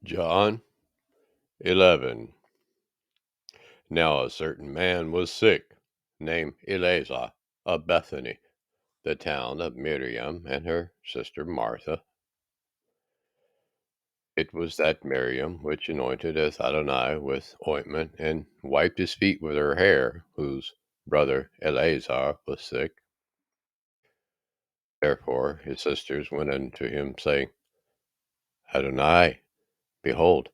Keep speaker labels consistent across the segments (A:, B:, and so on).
A: John 11. Now a certain man was sick, named Eleazar, of Bethany, the town of Miriam and her sister Martha. It was that Miriam which anointed as Adonai with ointment and wiped his feet with her hair, whose brother Eleazar was sick. Therefore his sisters went unto him, saying, Adonai, behold,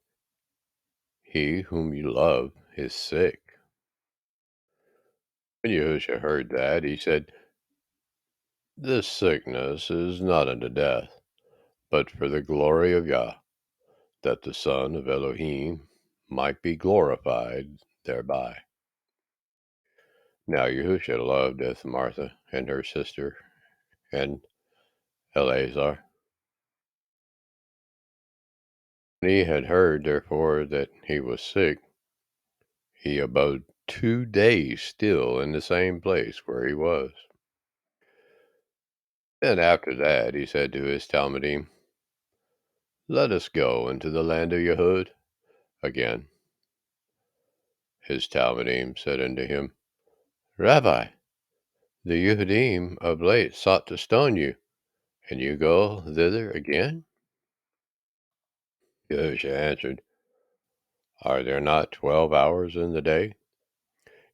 A: he whom you love is sick. When Yahushua heard that, he said, This sickness is not unto death, but for the glory of Yah, that the Son of Elohim might be glorified thereby. Now Yahushua loved Martha and her sister and Eleazar. When he had heard, therefore, that he was sick, he abode 2 days still in the same place where he was. And after that he said to his Talmudim, Let us go into the land of Yehud again. His Talmudim said unto him, Rabbi, the Yehudim of late sought to stone you, and you go thither again? Yahushua answered, Are there not 12 hours in the day?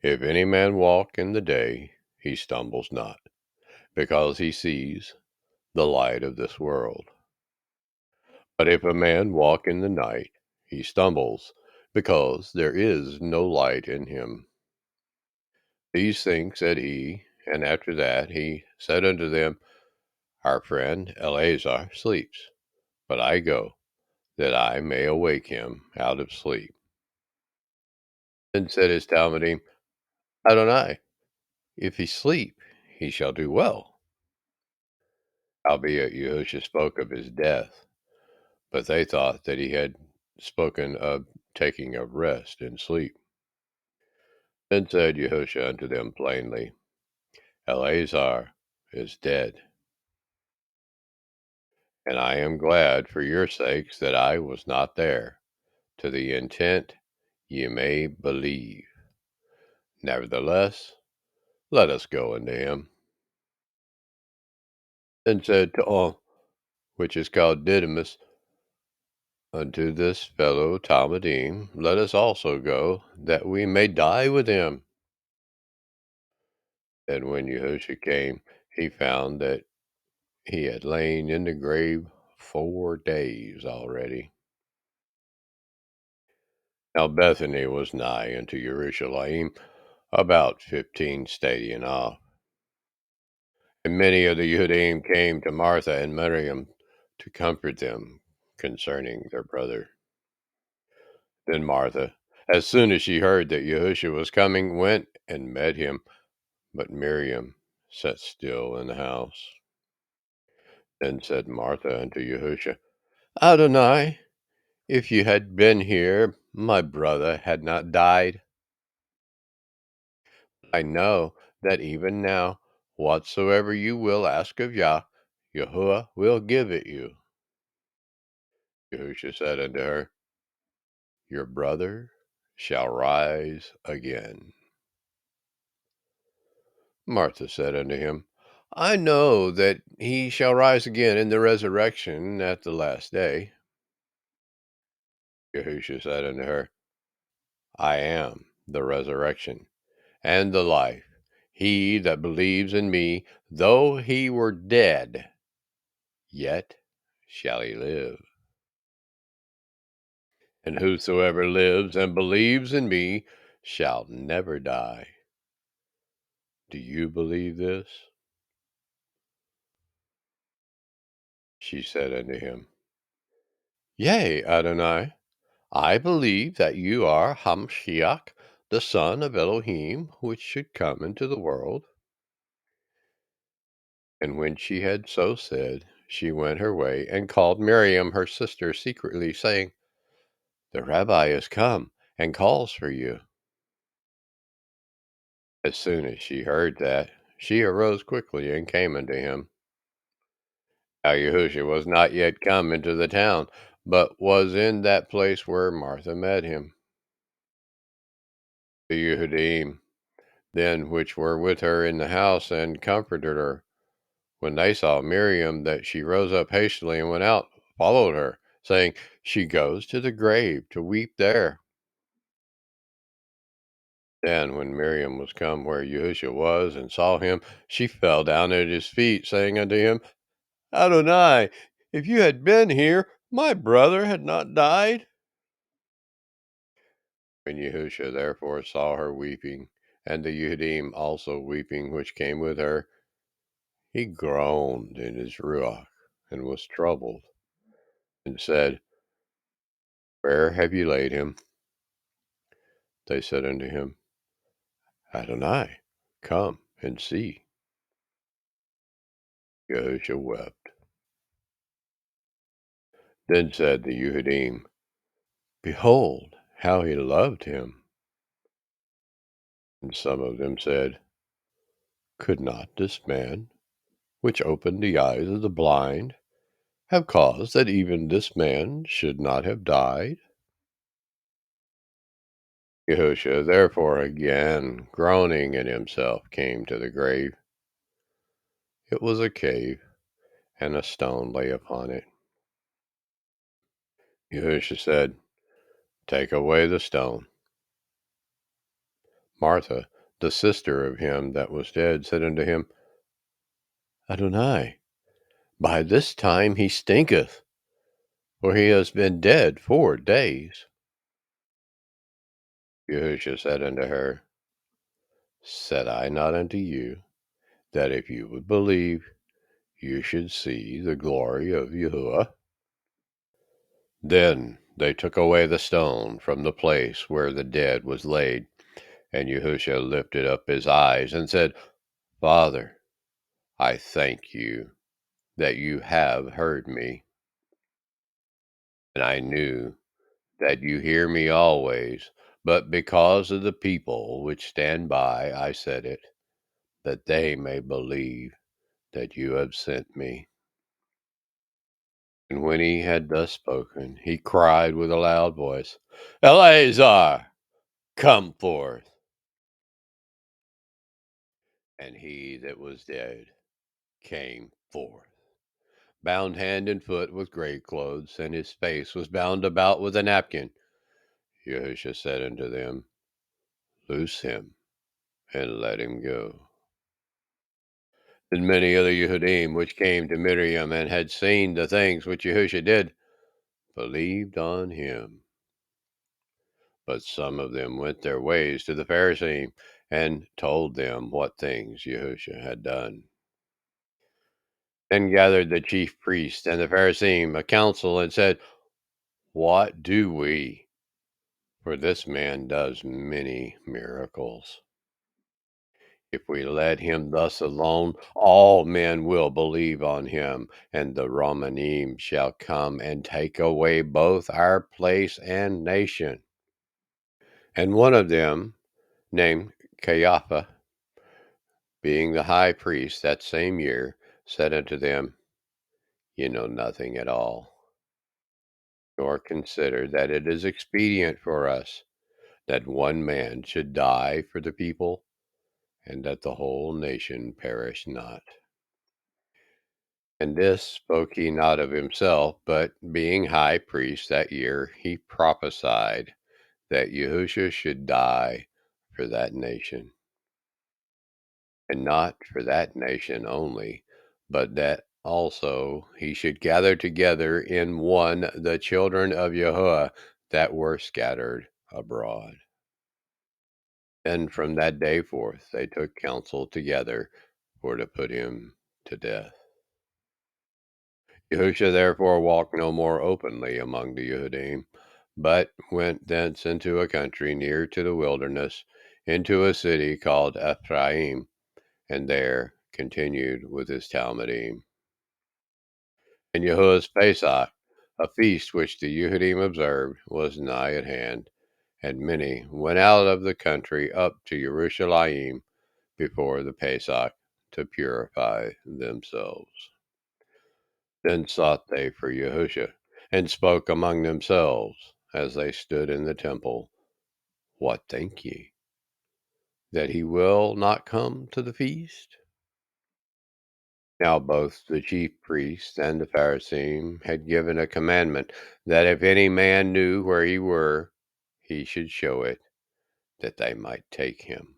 A: If any man walk in the day, he stumbles not, because he sees the light of this world. But if a man walk in the night, he stumbles, because there is no light in him. These things said he, and after that he said unto them, Our friend Eleazar sleeps, but I go, that I may awake him out of sleep. Then said his Talmudim, Adonai, if he sleep, he shall do well. Howbeit Yahushua spoke of his death, but they thought that he had spoken of taking of rest and sleep. Then said Yahushua unto them plainly, Eleazar is dead, and I am glad for your sakes that I was not there, to the intent ye may believe. Nevertheless, let us go unto him. Then said to all, which is called Didymus, Unto this fellow Talmudim let us also go, that we may die with him. And when Yahushua came, he found that he had lain in the grave 4 days already. Now Bethany was nigh unto Jerusalem, about 15 stadia off. And many of the Yehudim came to Martha and Miriam to comfort them concerning their brother. Then Martha, as soon as she heard that Yahushua was coming, went and met him, but Miriam sat still in the house. Then said Martha unto Yahushua, Adonai, if you had been here, my brother had not died. I know that even now, whatsoever you will ask of Yah, Yahuwah will give it you. Yahushua said unto her, Your brother shall rise again. Martha said unto him, I know that he shall rise again in the resurrection at the last day. Yahushua said unto her, I am the resurrection and the life. He that believes in me, though he were dead, yet shall he live. And whosoever lives and believes in me shall never die. Do you believe this? She said unto him, Yea, Adonai, I believe that you are Hamashiach, the Son of Elohim, which should come into the world. And when she had so said, she went her way and called Miriam her sister secretly, saying, The Rabbi is come and calls for you. As soon as she heard that, she arose quickly and came unto him. Now Yahushua was not yet come into the town, but was in that place where Martha met him. The Yehudim then which were with her in the house and comforted her, when they saw Miriam, that she rose up hastily and went out, followed her, saying, She goes to the grave to weep there. Then, when Miriam was come where Yahushua was and saw him, she fell down at his feet, saying unto him, Adonai, if you had been here, my brother had not died. When Yahushua therefore saw her weeping, and the Yehudim also weeping which came with her, he groaned in his ruach, and was troubled, and said, Where have you laid him? They said unto him, Adonai, come and see. Yahushua wept. Then said the Yehudim, Behold, how he loved him. And some of them said, Could not this man, which opened the eyes of the blind, have caused that even this man should not have died? Yahushua therefore again, groaning in himself, came to the grave. It was a cave, and a stone lay upon it. Yahushua said, Take away the stone. Martha, the sister of him that was dead, said unto him, Adonai, by this time he stinketh, for he has been dead 4 days. Yahushua said unto her, Said I not unto you, that if you would believe, you should see the glory of Yahuwah? Then they took away the stone from the place where the dead was laid. And Yahushua lifted up his eyes and said, Father, I thank you that you have heard me. And I knew that you hear me always, but because of the people which stand by, I said it, that they may believe that you have sent me. And when he had thus spoken, he cried with a loud voice, Eleazar, come forth. And he that was dead came forth, bound hand and foot with grave clothes, and his face was bound about with a napkin. Yahushua said unto them, Loose him, and let him go. Then many of the Yehudim which came to Miriam and had seen the things which Yahushua did, believed on him. But some of them went their ways to the Pharisees, and told them what things Yahushua had done. Then gathered the chief priests and the Pharisees a council, and said, What do we? For this man does many miracles. If we let him thus alone, all men will believe on him, and the Romanim shall come and take away both our place and nation. And one of them, named Caiaphas, being the high priest that same year, said unto them, Ye know nothing at all, nor consider that it is expedient for us that one man should die for the people, and that the whole nation perish not. And this spoke he not of himself, but being high priest that year, he prophesied that Yahushua should die for that nation. And not for that nation only, but that also he should gather together in one the children of Yahuwah that were scattered abroad. And from that day forth they took counsel together for to put him to death. Yahushua therefore walked no more openly among the Yehudim, but went thence into a country near to the wilderness, into a city called Ephraim, and there continued with his Talmudim. And Yahuwah's Pesach, a feast which the Yehudim observed, was nigh at hand, and many went out of the country up to Jerusalem before the Pesach to purify themselves. Then sought they for Yahushua, and spoke among themselves as they stood in the temple, What think ye? That he will not come to the feast? Now both the chief priests and the Pharisee had given a commandment that if any man knew where he were, he should show it, that they might take him.